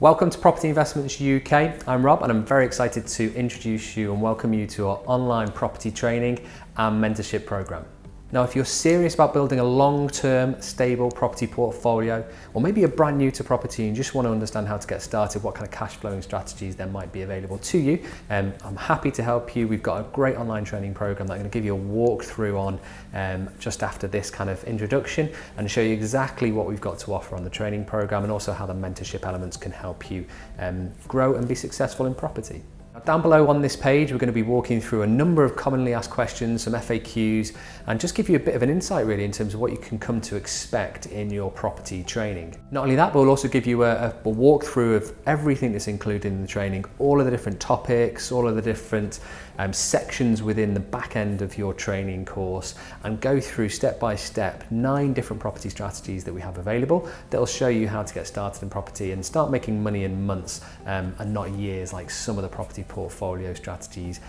Welcome to Property Investments UK. I'm Rob and I'm very excited to introduce you and welcome you to our online property training and mentorship program. Now, if you're serious about building a long-term, stable property portfolio, or maybe you're brand new to property and just want to understand how to get started, what kind of cash flowing strategies there might be available to you, I'm happy to help you. We've got a great online training program that I'm going to give you a walkthrough on just after this kind of introduction and show you exactly what we've got to offer on the training program and also how the mentorship elements can help you grow and be successful in property. Down below on this page, we're going to be walking through a number of commonly asked questions, some FAQs, and just give you a bit of an insight really in terms of what you can come to expect in your property training. Not only that, but we'll also give you a walkthrough of everything that's included in the training, all of the different topics, all of the different sections within the back end of your training course, and go through step by step 9 different property strategies that we have available that'll show you how to get started in property and start making money in months and not years like some of the property portfolio strategies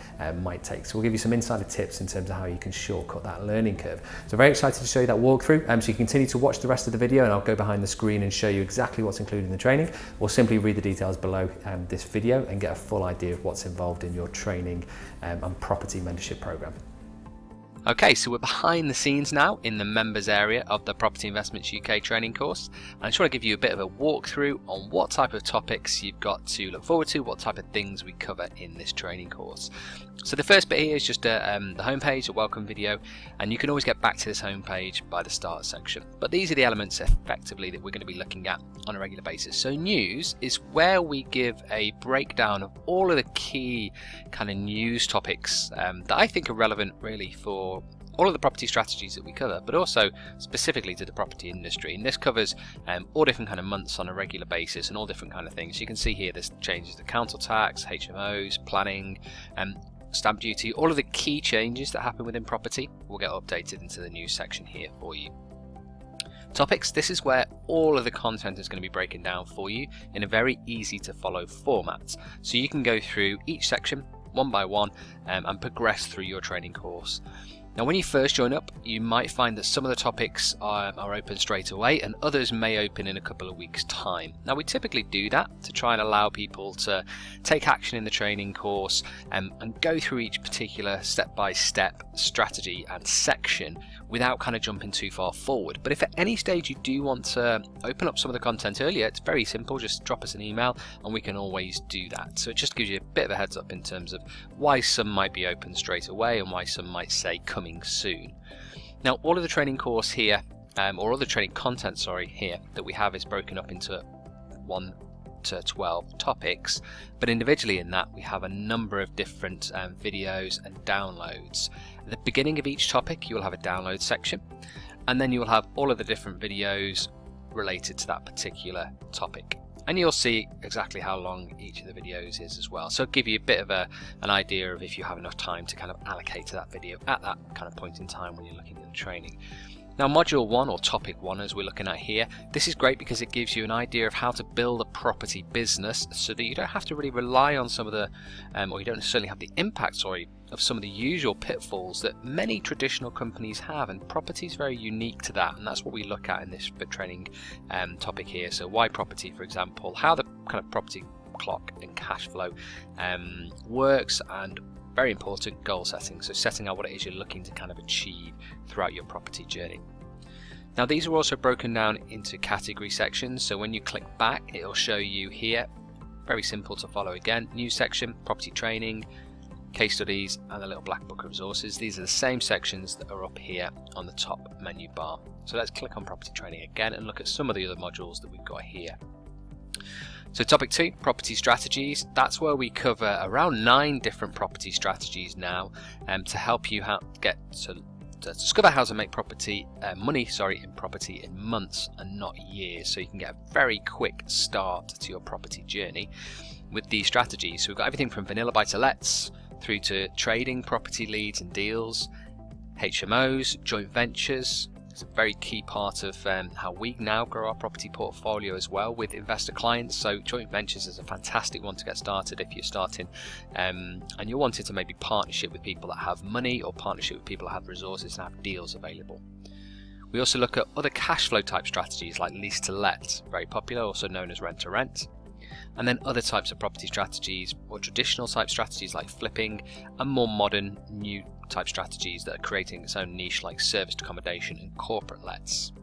might take. So we'll give you some insider tips in terms of how you can shortcut that learning curve. So very excited to show you that walkthrough. So you continue to watch the rest of the video and I'll go behind the screen and show you exactly what's included in the training, or simply read the details below this video and get a full idea of what's involved in your training and property mentorship program. Okay, so we're behind the scenes now in the members area of the Property Investments UK training course. And I just want to give you a bit of a walkthrough on what type of topics you've got to look forward to, what type of things we cover in this training course. So the first bit here is just the homepage, a welcome video, and you can always get back to this homepage by the start section. But these are the elements effectively that we're going to be looking at on a regular basis. So news is where we give a breakdown of all of the key kind of news topics that I think are relevant really for all of the property strategies that we cover, but also specifically to the property industry. And this covers all different kind of months on a regular basis and all different kind of things. You can see here there's changes to council tax, HMOs, planning, stamp duty, all of the key changes that happen within property will get updated into the news section here for you. Topics, this is where all of the content is going to be broken down for you in a very easy to follow format. So you can go through each section one by one and progress through your training course. Now when you first join up, you might find that some of the topics are open straight away and others may open in a couple of weeks' time. Now we typically do that to try and allow people to take action in the training course and go through each particular step-by-step strategy and section without kind of jumping too far forward. But if at any stage you do want to open up some of the content earlier, it's very simple, just drop us an email and we can always do that. So it just gives you a bit of a heads up in terms of why some might be open straight away and why some might say coming soon. Now all of the training course here, or all the training content here that we have is broken up into 1 to 12 topics, but individually in that we have a number of different videos and downloads. At the beginning of each topic you will have a download section, and then you will have all of the different videos related to that particular topic, and you'll see exactly how long each of the videos is as well. So it'll give you a bit of an idea of if you have enough time to kind of allocate to that video at that kind of point in time when you're looking at the training. Now module 1 or topic 1 as we're looking at here, this is great because it gives you an idea of how to build a property business so that you don't have to really rely on some of the, or you don't necessarily have the impact, of some of the usual pitfalls that many traditional companies have, and property is very unique to that, and that's what we look at in this training topic here. So why property, for example, how the kind of property clock and cash flow works, and very important, goal setting, so setting out what it is you're looking to kind of achieve throughout your property journey. Now these are also broken down into category sections, so when you click back it'll show you here, very simple to follow again, news section, property training, case studies, and the little black book of resources. These are the same sections that are up here on the top menu bar. So let's click on property training again and look at some of the other modules that we've got here. So topic 2, property strategies. That's where we cover around 9 different property strategies now to help you to discover how to make money in property in months and not years, so you can get a very quick start to your property journey with these strategies. So we've got everything from vanilla buy-to-lets through to trading property leads and deals, HMOs, joint ventures. It's a very key part of how we now grow our property portfolio as well with investor clients. So joint ventures is a fantastic one to get started if you're starting and you're wanting to maybe partnership with people that have money, or partnership with people that have resources and have deals available. We also look at other cash flow type strategies like lease to let, very popular, also known as rent to rent. and then other types of property strategies, or traditional type strategies like flipping, and more modern new type strategies that are creating its own niche like serviced accommodation and corporate lets.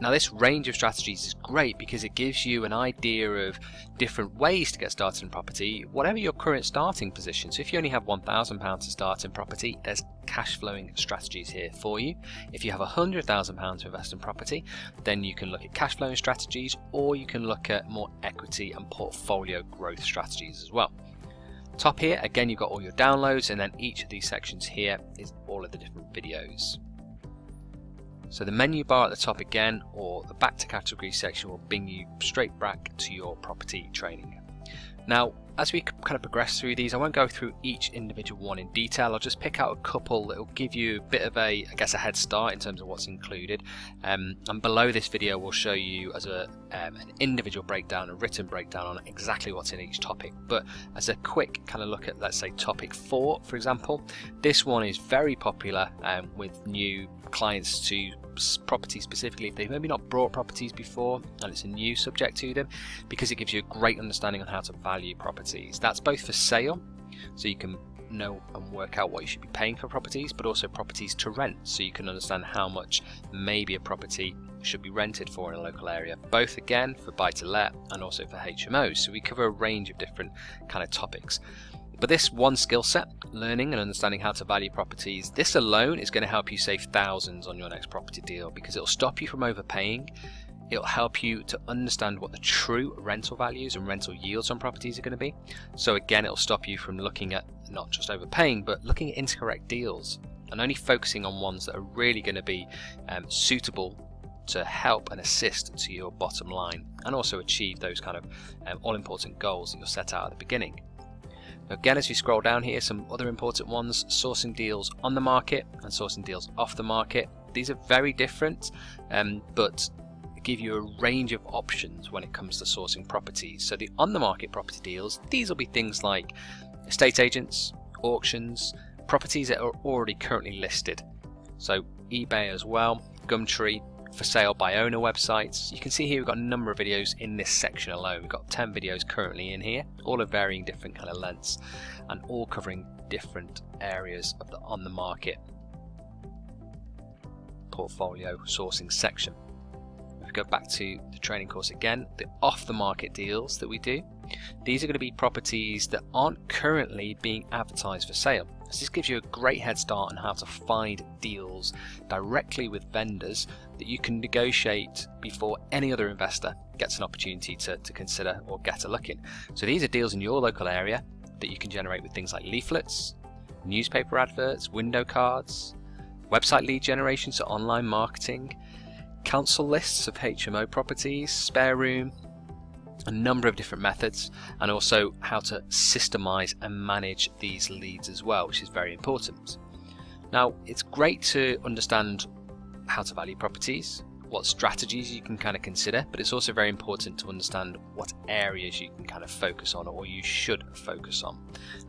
Now this range of strategies is great because it gives you an idea of different ways to get started in property, whatever your current starting position. So if you only have £1,000 to start in property, there's cash flowing strategies here for you. If you have £100,000 to invest in property, then you can look at cash flowing strategies, or you can look at more equity and portfolio growth strategies as well. Top here, again, you've got all your downloads, and then each of these sections here is all of the different videos. So the menu bar at the top again, or the back to category section, will bring you straight back to your property training. Now, as we kind of progress through these, I won't go through each individual one in detail. I'll just pick out a couple that will give you a bit of a head start in terms of what's included. And below this video, we'll show you as an individual breakdown, a written breakdown on exactly what's in each topic. But as a quick kind of look at, let's say, topic 4, for example, this one is very popular with new clients to property specifically if they've maybe not bought properties before and it's a new subject to them, because it gives you a great understanding on how to value properties. That's both for sale, so you can know and work out what you should be paying for properties, but also properties to rent, so you can understand how much maybe a property should be rented for in a local area, both again for buy to let and also for HMOs. So we cover a range of different kind of topics. But this one skill set, learning and understanding how to value properties, this alone is going to help you save thousands on your next property deal, because it'll stop you from overpaying. It'll help you to understand what the true rental values and rental yields on properties are going to be. So again, it'll stop you from looking at not just overpaying, but looking at incorrect deals and only focusing on ones that are really going to be suitable to help and assist to your bottom line, and also achieve those kind of all-important goals that you'll set out at the beginning. Again, as you scroll down here, some other important ones: sourcing deals on the market and sourcing deals off the market. These are very different, but give you a range of options when it comes to sourcing properties. So the on the market property deals, these will be things like estate agents, auctions, properties that are already currently listed. So eBay as well, Gumtree, for sale by owner websites. You can see here we've got a number of videos in this section alone. We've got 10 videos currently in here, all of varying different kind of lengths and all covering different areas of the on the market portfolio sourcing section. If we go back to the training course again, the off the market deals that we do, these are going to be properties that aren't currently being advertised for sale. So this gives you a great head start on how to find deals directly with vendors that you can negotiate before any other investor gets an opportunity to consider or get a look in. So these are deals in your local area that you can generate with things like leaflets, newspaper adverts, window cards, website lead generation, so online marketing, council lists of HMO properties, spare room, a number of different methods, and also how to systemize and manage these leads as well, which is very important. Now, it's great to understand how to value properties, what strategies you can kind of consider, but it's also very important to understand what areas you can kind of focus on, or you should focus on.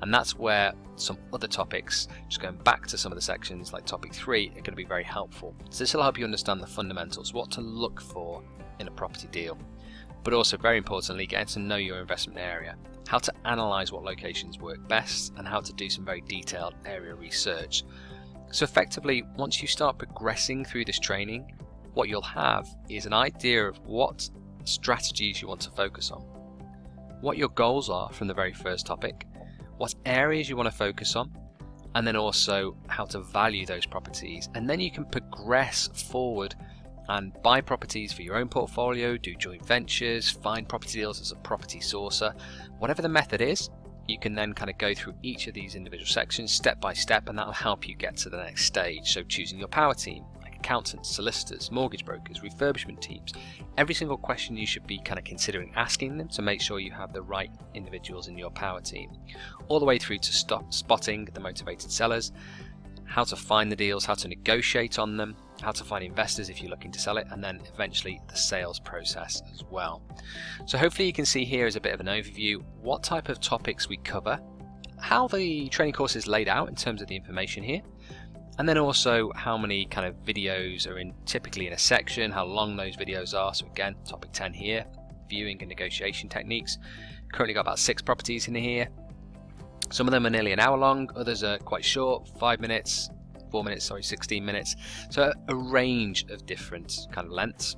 And that's where some other topics, just going back to some of the sections like topic 3, are going to be very helpful. So this will help you understand the fundamentals, what to look for in a property deal, but also very importantly, getting to know your investment area, how to analyze what locations work best, and how to do some very detailed area research. So effectively, once you start progressing through this training, what you'll have is an idea of what strategies you want to focus on, what your goals are from the very first topic, what areas you want to focus on, and then also how to value those properties. And then you can progress forward and buy properties for your own portfolio, do joint ventures, find property deals as a property sourcer. Whatever the method is, you can then kind of go through each of these individual sections step by step, and that will help you get to the next stage. So choosing your power team, like accountants, solicitors, mortgage brokers, refurbishment teams. Every single question you should be kind of considering asking them to make sure you have the right individuals in your power team. All the way through to spotting the motivated sellers, how to find the deals, how to negotiate on them, how to find investors if you're looking to sell it, and then eventually the sales process as well. So hopefully you can see here as a bit of an overview what type of topics we cover, how the training course is laid out in terms of the information here, and then also how many kind of videos are typically in a section, how long those videos are. So again, topic 10 here, viewing and negotiation techniques. Currently got about 6 properties in here. Some of them are nearly an hour long, others are quite short, 5 minutes, 4 minutes, sorry, 16 minutes. So a range of different kind of lengths.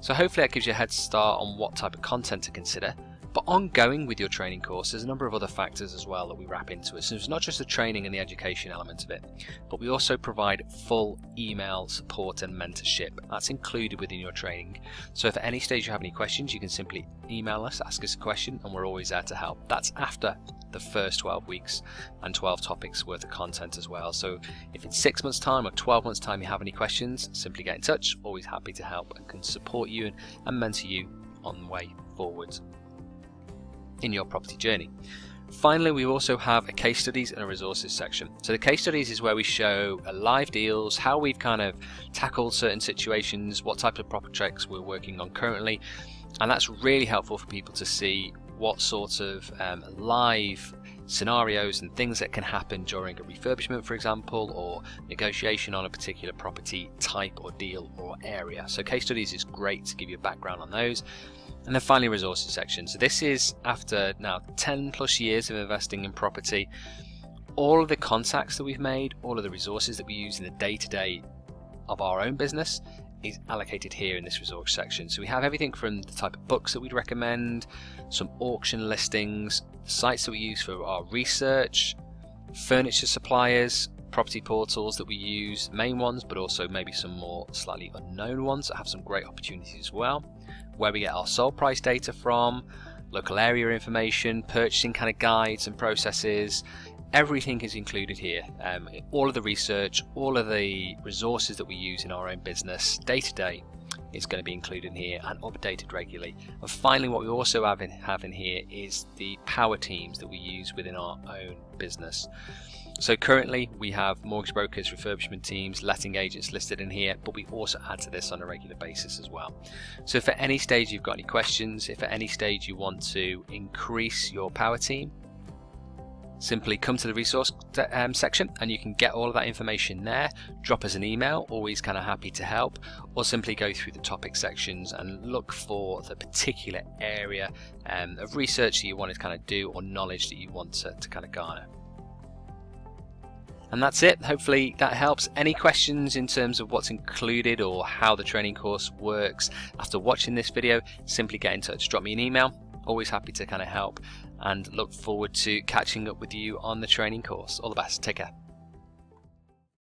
So hopefully that gives you a head start on what type of content to consider. But ongoing with your training course, there's a number of other factors as well that we wrap into it. So it's not just the training and the education element of it, but we also provide full email support and mentorship. That's included within your training. So if at any stage you have any questions, you can simply email us, ask us a question, and we're always there to help. That's after the first 12 weeks and 12 topics worth of content as well. So if in 6 months time or 12 months time you have any questions, simply get in touch. Always happy to help and can support you and mentor you on the way forward in your property journey. Finally, we also have a case studies and a resources section. So the case studies is where we show live deals, how we've kind of tackled certain situations, what type of projects we're working on currently, and that's really helpful for people to see what sort of live scenarios and things that can happen during a refurbishment, for example, or negotiation on a particular property type or deal or area. So case studies is great to give you a background on those. And then finally, resources section. So this is after now 10 plus years of investing in property, all of the contacts that we've made, all of the resources that we use in the day-to-day of our own business is allocated here in this resource section. So we have everything from the type of books that we'd recommend, some auction listings, sites that we use for our research, furniture suppliers, property portals that we use, main ones, but also maybe some more slightly unknown ones that have some great opportunities as well, where we get our sold price data from, local area information, purchasing kind of guides and processes. Everything is included here. All of the research, all of the resources that we use in our own business day to day is going to be included in here and updated regularly. And finally, what we also have in here is the power teams that we use within our own business. So currently we have mortgage brokers, refurbishment teams, letting agents listed in here, but we also add to this on a regular basis as well. So if at any stage you've got any questions, if at any stage you want to increase your power team, simply come to the resource section and you can get all of that information there. Drop us an email, always kind of happy to help, or simply go through the topic sections and look for the particular area of research that you want to kind of do or knowledge that you want to kind of garner. And that's it. Hopefully that helps. Any questions in terms of what's included or how the training course works after watching this video, simply get in touch. Drop me an email. Always happy to kind of help and look forward to catching up with you on the training course. All the best. Take care.